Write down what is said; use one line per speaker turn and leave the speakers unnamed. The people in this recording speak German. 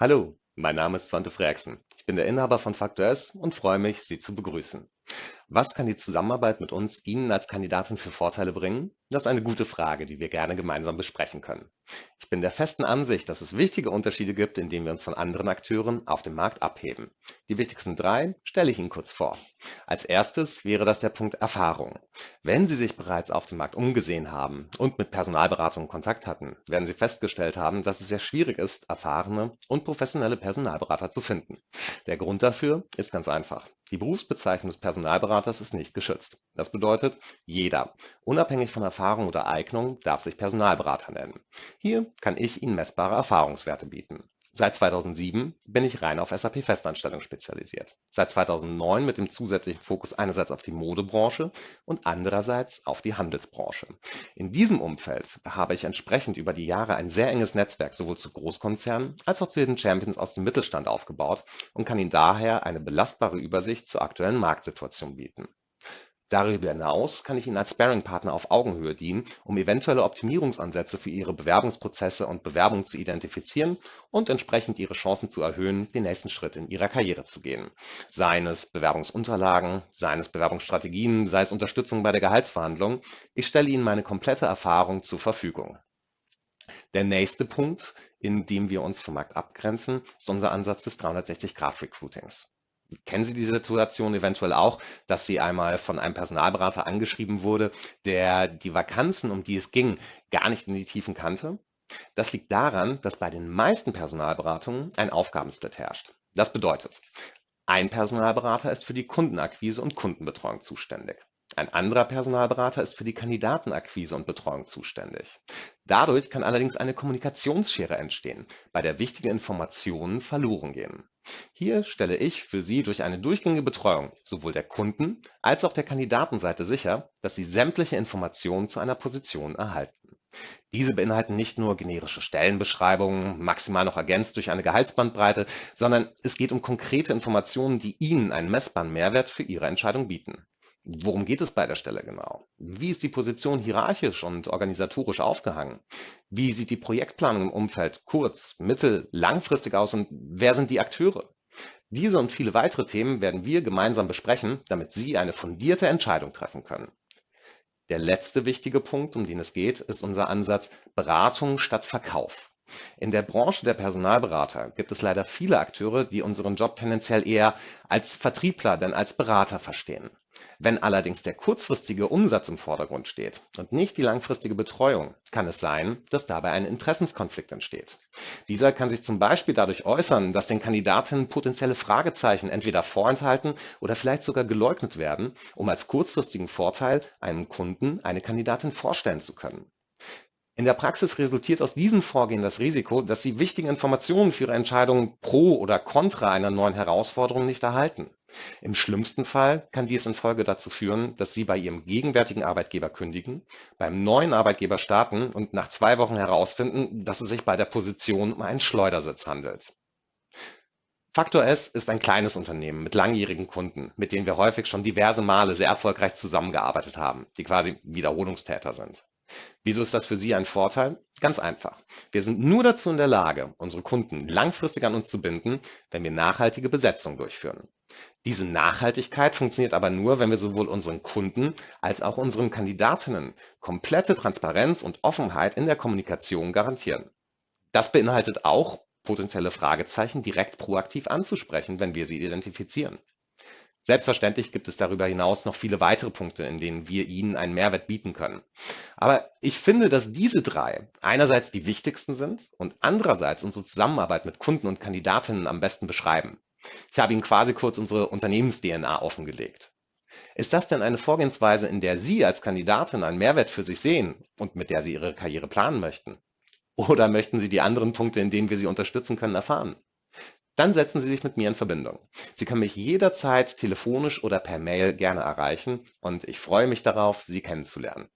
Hallo, mein Name ist Svante Frerksen. Ich bin der Inhaber von Faktor S und freue mich, Sie zu begrüßen. Was kann die Zusammenarbeit mit uns Ihnen als Kandidatin für Vorteile bringen? Das ist eine gute Frage, die wir gerne gemeinsam besprechen können. Ich bin der festen Ansicht, dass es wichtige Unterschiede gibt, indem wir uns von anderen Akteuren auf dem Markt abheben. Die wichtigsten drei stelle ich Ihnen kurz vor. Als erstes wäre das der Punkt Erfahrung. Wenn Sie sich bereits auf dem Markt umgesehen haben und mit Personalberatung Kontakt hatten, werden Sie festgestellt haben, dass es sehr schwierig ist, erfahrene und professionelle Personalberater zu finden. Der Grund dafür ist ganz einfach. Die Berufsbezeichnung des Personalberaters ist nicht geschützt. Das bedeutet, jeder, unabhängig von Erfahrung oder Eignung, darf sich Personalberater nennen. Hier kann ich Ihnen messbare Erfahrungswerte bieten. Seit 2007 bin ich rein auf SAP-Festanstellung spezialisiert. Seit 2009 mit dem zusätzlichen Fokus einerseits auf die Modebranche und andererseits auf die Handelsbranche. In diesem Umfeld habe ich entsprechend über die Jahre ein sehr enges Netzwerk sowohl zu Großkonzernen als auch zu den Champions aus dem Mittelstand aufgebaut und kann Ihnen daher eine belastbare Übersicht zur aktuellen Marktsituation bieten. Darüber hinaus kann ich Ihnen als Sparringpartner auf Augenhöhe dienen, um eventuelle Optimierungsansätze für Ihre Bewerbungsprozesse und Bewerbungen zu identifizieren und entsprechend Ihre Chancen zu erhöhen, den nächsten Schritt in Ihrer Karriere zu gehen. Seien es Bewerbungsunterlagen, seien es Bewerbungsstrategien, sei es Unterstützung bei der Gehaltsverhandlung. Ich stelle Ihnen meine komplette Erfahrung zur Verfügung. Der nächste Punkt, in dem wir uns vom Markt abgrenzen, ist unser Ansatz des 360-Grad-Recruitings. Kennen Sie die Situation eventuell auch, dass Sie einmal von einem Personalberater angeschrieben wurde, der die Vakanzen, um die es ging, gar nicht in die Tiefen kannte? Das liegt daran, dass bei den meisten Personalberatungen ein Aufgabensplit herrscht. Das bedeutet, ein Personalberater ist für die Kundenakquise und Kundenbetreuung zuständig. Ein anderer Personalberater ist für die Kandidatenakquise und Betreuung zuständig. Dadurch kann allerdings eine Kommunikationsschere entstehen, bei der wichtige Informationen verloren gehen. Hier stelle ich für Sie durch eine durchgängige Betreuung sowohl der Kunden als auch der Kandidatenseite sicher, dass Sie sämtliche Informationen zu einer Position erhalten. Diese beinhalten nicht nur generische Stellenbeschreibungen, maximal noch ergänzt durch eine Gehaltsbandbreite, sondern es geht um konkrete Informationen, die Ihnen einen messbaren Mehrwert für Ihre Entscheidung bieten. Worum geht es bei der Stelle genau? Wie ist die Position hierarchisch und organisatorisch aufgehangen? Wie sieht die Projektplanung im Umfeld kurz-, mittel-, langfristig aus und wer sind die Akteure? Diese und viele weitere Themen werden wir gemeinsam besprechen, damit Sie eine fundierte Entscheidung treffen können. Der letzte wichtige Punkt, um den es geht, ist unser Ansatz Beratung statt Verkauf. In der Branche der Personalberater gibt es leider viele Akteure, die unseren Job tendenziell eher als Vertriebler denn als Berater verstehen. Wenn allerdings der kurzfristige Umsatz im Vordergrund steht und nicht die langfristige Betreuung, kann es sein, dass dabei ein Interessenskonflikt entsteht. Dieser kann sich zum Beispiel dadurch äußern, dass den Kandidatinnen potenzielle Fragezeichen entweder vorenthalten oder vielleicht sogar geleugnet werden, um als kurzfristigen Vorteil einem Kunden eine Kandidatin vorstellen zu können. In der Praxis resultiert aus diesem Vorgehen das Risiko, dass Sie wichtige Informationen für Ihre Entscheidung pro oder contra einer neuen Herausforderung nicht erhalten. Im schlimmsten Fall kann dies in Folge dazu führen, dass Sie bei Ihrem gegenwärtigen Arbeitgeber kündigen, beim neuen Arbeitgeber starten und nach 2 Wochen herausfinden, dass es sich bei der Position um einen Schleudersitz handelt. Faktor S ist ein kleines Unternehmen mit langjährigen Kunden, mit denen wir häufig schon diverse Male sehr erfolgreich zusammengearbeitet haben, die quasi Wiederholungstäter sind. Wieso ist das für Sie ein Vorteil? Ganz einfach. Wir sind nur dazu in der Lage, unsere Kunden langfristig an uns zu binden, wenn wir nachhaltige Besetzung durchführen. Diese Nachhaltigkeit funktioniert aber nur, wenn wir sowohl unseren Kunden als auch unseren Kandidatinnen komplette Transparenz und Offenheit in der Kommunikation garantieren. Das beinhaltet auch, potenzielle Fragezeichen direkt proaktiv anzusprechen, wenn wir sie identifizieren. Selbstverständlich gibt es darüber hinaus noch viele weitere Punkte, in denen wir Ihnen einen Mehrwert bieten können. Aber ich finde, dass diese drei einerseits die wichtigsten sind und andererseits unsere Zusammenarbeit mit Kunden und Kandidatinnen am besten beschreiben. Ich habe Ihnen quasi kurz unsere Unternehmens-DNA offengelegt. Ist das denn eine Vorgehensweise, in der Sie als Kandidatin einen Mehrwert für sich sehen und mit der Sie Ihre Karriere planen möchten? Oder möchten Sie die anderen Punkte, in denen wir Sie unterstützen können, erfahren? Dann setzen Sie sich mit mir in Verbindung. Sie können mich jederzeit telefonisch oder per Mail gerne erreichen und ich freue mich darauf, Sie kennenzulernen.